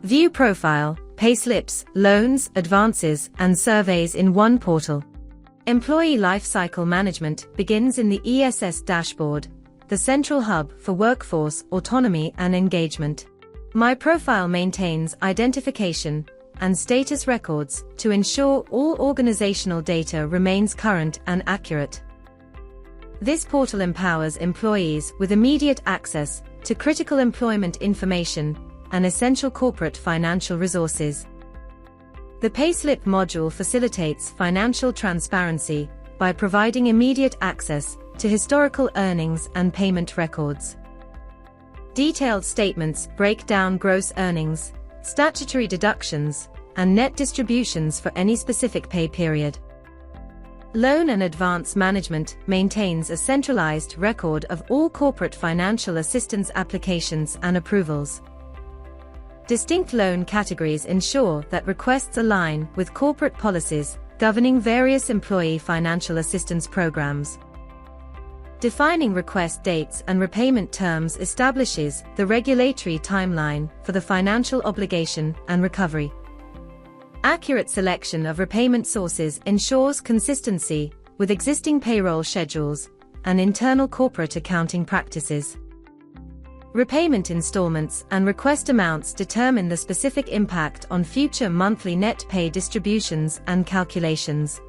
View profile, payslips, loans, advances, and surveys in one portal. Employee lifecycle management begins in the ESS dashboard, the central hub for workforce autonomy and engagement. My Profile maintains identification and status records to ensure all organizational data remains current and accurate. This portal empowers employees with immediate access to critical employment information and essential corporate financial resources. The Payslip module facilitates financial transparency by providing immediate access to historical earnings and payment records. Detailed statements break down gross earnings, statutory deductions, and net distributions for any specific pay period. Loan and Advance Management maintains a centralized record of all corporate financial assistance applications and approvals. Distinct loan categories ensure that requests align with corporate policies governing various employee financial assistance programs. Defining request dates and repayment terms establishes the regulatory timeline for the financial obligation and recovery. Accurate selection of repayment sources ensures consistency with existing payroll schedules and internal corporate accounting practices. Repayment installments and request amounts determine the specific impact on future monthly net pay distributions and calculations.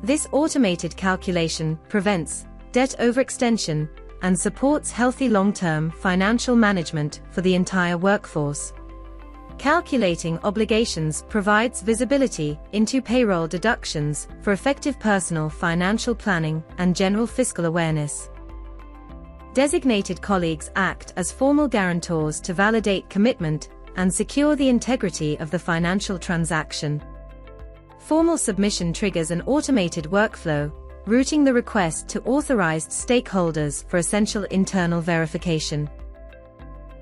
This automated calculation prevents debt overextension and supports healthy long-term financial management for the entire workforce. Calculating obligations provides visibility into payroll deductions for effective personal financial planning and general fiscal awareness. Designated colleagues act as formal guarantors to validate commitment and secure the integrity of the financial transaction. Formal submission triggers an automated workflow, routing the request to authorized stakeholders for essential internal verification.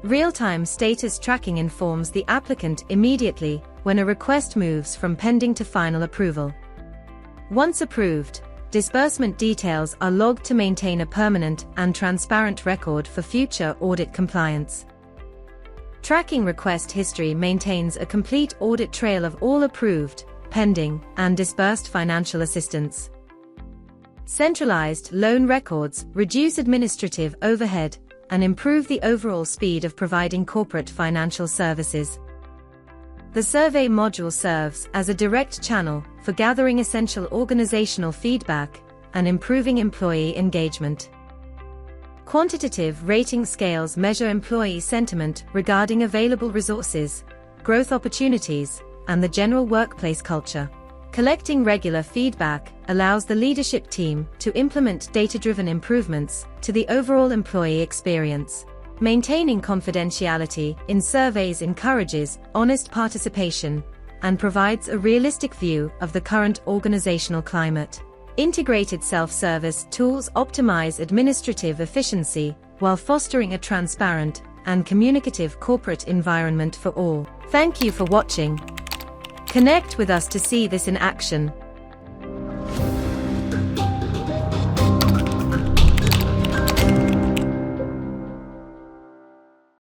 Real-time status tracking informs the applicant immediately when a request moves from pending to final approval. Once approved, disbursement details are logged to maintain a permanent and transparent record for future audit compliance. Tracking request history maintains a complete audit trail of all approved, pending, and disbursed financial assistance. Centralized loan records reduce administrative overhead and improve the overall speed of providing corporate financial services. The survey module serves as a direct channel for gathering essential organizational feedback and improving employee engagement. Quantitative rating scales measure employee sentiment regarding available resources, growth opportunities, and the general workplace culture. Collecting regular feedback allows the leadership team to implement data-driven improvements to the overall employee experience. Maintaining confidentiality in surveys encourages honest participation and provides a realistic view of the current organizational climate. Integrated self-service tools optimize administrative efficiency while fostering a transparent and communicative corporate environment for all. Thank you for watching. Connect with us to see this in action.